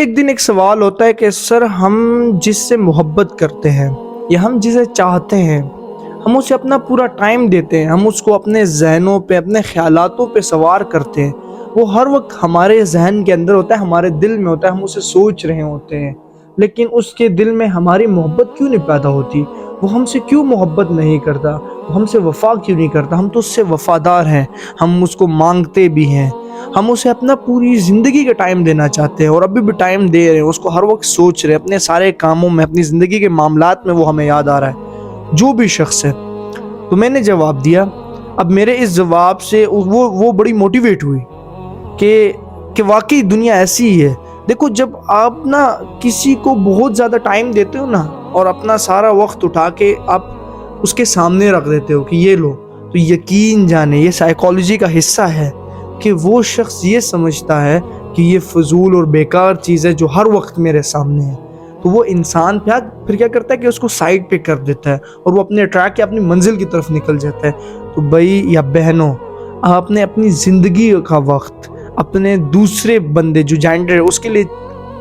ایک دن ایک سوال ہوتا ہے کہ سر ہم جس سے محبت کرتے ہیں یا ہم جسے چاہتے ہیں ہم اسے اپنا پورا ٹائم دیتے ہیں، ہم اس کو اپنے ذہنوں پہ اپنے خیالاتوں پہ سوار کرتے ہیں، وہ ہر وقت ہمارے ذہن کے اندر ہوتا ہے، ہمارے دل میں ہوتا ہے، ہم اسے سوچ رہے ہوتے ہیں، لیکن اس کے دل میں ہماری محبت کیوں نہیں پیدا ہوتی؟ وہ ہم سے کیوں محبت نہیں کرتا؟ وہ ہم سے وفا کیوں نہیں کرتا؟ ہم تو اس سے وفادار ہیں، ہم اس کو مانگتے بھی ہیں، ہم اسے اپنا پوری زندگی کا ٹائم دینا چاہتے ہیں اور ابھی بھی ٹائم دے رہے ہیں، اس کو ہر وقت سوچ رہے ہیں، اپنے سارے کاموں میں، اپنی زندگی کے معاملات میں وہ ہمیں یاد آ رہا ہے، جو بھی شخص ہے۔ تو میں نے جواب دیا، اب میرے اس جواب سے وہ بڑی موٹیویٹ ہوئی کہ واقعی دنیا ایسی ہی ہے۔ دیکھو، جب آپ نا کسی کو بہت زیادہ ٹائم دیتے ہو نا اور اپنا سارا وقت اٹھا کے آپ اس کے سامنے رکھ دیتے ہو کہ یہ لو، تو یقین جانے یہ سائیکالوجی کا حصہ ہے کہ وہ شخص یہ سمجھتا ہے کہ یہ فضول اور بیکار چیز ہے جو ہر وقت میرے سامنے ہے، تو وہ انسان پھر کیا کرتا ہے کہ اس کو سائڈ پہ کر دیتا ہے اور وہ اپنے ٹریک یا اپنی منزل کی طرف نکل جاتا ہے۔ تو بھائی یا بہنوں، آپ نے اپنی زندگی کا وقت اپنے دوسرے بندے جو جینڈر ہے اس کے لیے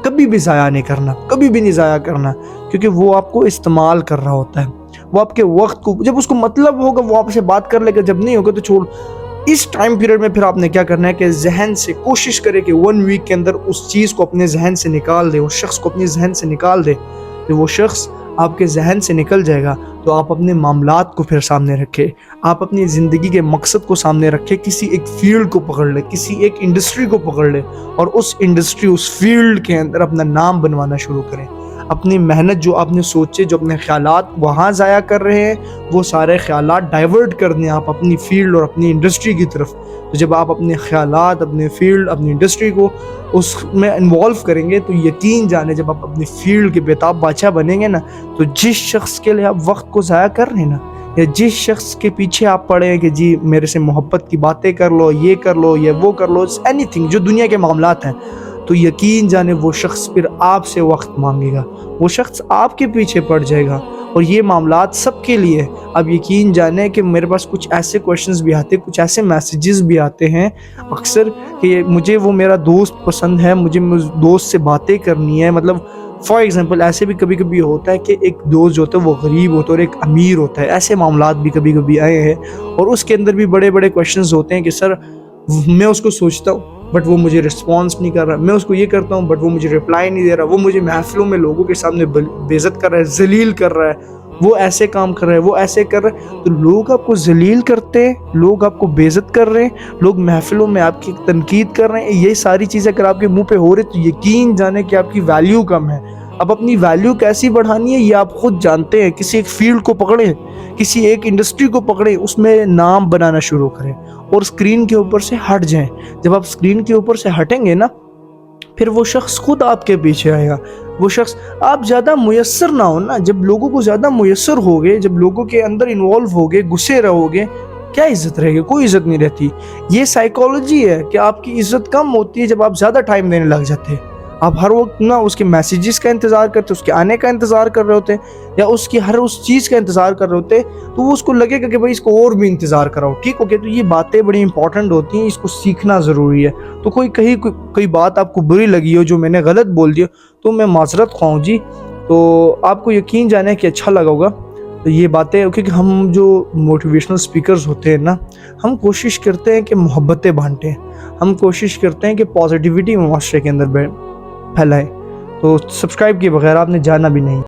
کبھی بھی ضائع نہیں کرنا، کبھی بھی نہیں ضائع کرنا، کیونکہ وہ آپ کو استعمال کر رہا ہوتا ہے، وہ آپ کے وقت کو، جب اس کو مطلب ہوگا وہ آپ سے بات کر لے گا، جب نہیں ہوگا تو چھوڑ۔ اس ٹائم پیریڈ میں پھر آپ نے کیا کرنا ہے کہ ذہن سے کوشش کرے کہ 1 ویک کے اندر اس چیز کو اپنے ذہن سے نکال دے، اس شخص کو اپنے ذہن سے نکال دے۔ کہ وہ شخص آپ کے ذہن سے نکل جائے گا تو آپ اپنے معاملات کو پھر سامنے رکھے، آپ اپنی زندگی کے مقصد کو سامنے رکھے، کسی ایک فیلڈ کو پکڑ لے، کسی ایک انڈسٹری کو پکڑ لے اور اس انڈسٹری، اس فیلڈ کے اندر اپنا نام بنوانا شروع کریں۔ اپنی محنت جو آپ نے سوچے، جو اپنے خیالات وہاں ضائع کر رہے ہیں، وہ سارے خیالات ڈائیورٹ کر دیں آپ اپنی فیلڈ اور اپنی انڈسٹری کی طرف۔ تو جب آپ اپنے خیالات، اپنے فیلڈ، اپنی انڈسٹری کو اس میں انوالو کریں گے تو یقین جانے جب آپ اپنی فیلڈ کے بےتاب بادشاہ بنیں گے نا، تو جس شخص کے لیے آپ وقت کو ضائع کر رہے ہیں نا، یا جس شخص کے پیچھے آپ پڑے ہیں کہ جی میرے سے محبت کی باتیں کر لو، یہ کر لو، یا وہ کر لو، اینی تھنگ جو دنیا کے معاملات ہیں، تو یقین جانے وہ شخص پھر آپ سے وقت مانگے گا، وہ شخص آپ کے پیچھے پڑ جائے گا۔ اور یہ معاملات سب کے لیے۔ اب یقین جانے کہ میرے پاس کچھ ایسے کویشچنز بھی آتے ہیں، کچھ ایسے میسیجز بھی آتے ہیں اکثر کہ مجھے وہ میرا دوست پسند ہے، مجھے دوست سے باتیں کرنی ہے، مطلب فار ایگزامپل ایسے بھی کبھی کبھی ہوتا ہے کہ ایک دوست جو ہوتا ہے وہ غریب ہوتا ہے اور ایک امیر ہوتا ہے، ایسے معاملات بھی کبھی کبھی آئے ہیں، اور اس کے اندر بھی بڑے بڑے کویشچنز ہوتے ہیں کہ سر میں اس کو سوچتا ہوں بٹ وہ مجھے رسپانس نہیں کر رہا، میں اس کو یہ کرتا ہوں بٹ وہ مجھے رپلائی نہیں دے رہا، وہ مجھے محفلوں میں لوگوں کے سامنے بے عزت کر رہا ہے، ذلیل کر رہا ہے، وہ ایسے کام کر رہا ہے، وہ ایسے کر رہا ہے۔ تو لوگ آپ کو ذلیل کرتے ہیں، لوگ آپ کو بے عزت کر رہے ہیں، لوگ محفلوں میں آپ کی تنقید کر رہے ہیں، یہ ساری چیزیں اگر آپ کے منہ پہ ہو رہی تو یقین جانے کہ آپ کی ویلیو کم ہے۔ اب اپنی ویلیو کیسی بڑھانی ہے یہ آپ خود جانتے ہیں۔ کسی ایک فیلڈ کو پکڑیں، کسی ایک انڈسٹری کو پکڑیں، اس میں نام بنانا شروع کریں اور اسکرین کے اوپر سے ہٹ جائیں۔ جب آپ اسکرین کے اوپر سے ہٹیں گے نا، پھر وہ شخص خود آپ کے پیچھے آئے گا۔ وہ شخص آپ زیادہ میسر نہ ہو نا، جب لوگوں کو زیادہ میسر ہوگے، جب لوگوں کے اندر انوالو ہوگے، گھسے رہوگے، کیا عزت رہے گی؟ کوئی عزت نہیں رہتی۔ یہ سائیکالوجی ہے کہ آپ کی عزت کم ہوتی ہے جب آپ زیادہ ٹائم دینے لگ جاتے ہیں۔ آپ ہر وقت نا اس کے میسیجز کا انتظار کرتے، اس کے آنے کا انتظار کر رہے ہوتے یا اس کی ہر اس چیز کا انتظار کر رہے ہوتے، تو وہ اس کو لگے گا کہ بھائی اس کو اور بھی انتظار کراؤ، ٹھیک ہو گیا؟ تو یہ باتیں بڑی امپورٹنٹ ہوتی ہیں، اس کو سیکھنا ضروری ہے۔ تو کوئی بات آپ کو بری لگی ہو، جو میں نے غلط بول دیا، تو میں معذرت خواہ ہوں جی۔ تو آپ کو یقین جانے کہ اچھا لگا ہوگا یہ باتیں، کیونکہ ہم جو موٹیویشنل سپیکرز ہوتے ہیں نا، ہم کوشش کرتے ہیں کہ محبتیں بانٹیں، ہم کوشش کرتے ہیں کہ پازیٹیوٹی معاشرے کے اندر پھیلائیں۔ تو سبسکرائب کیے بغیر آپ نے جانا بھی نہیں۔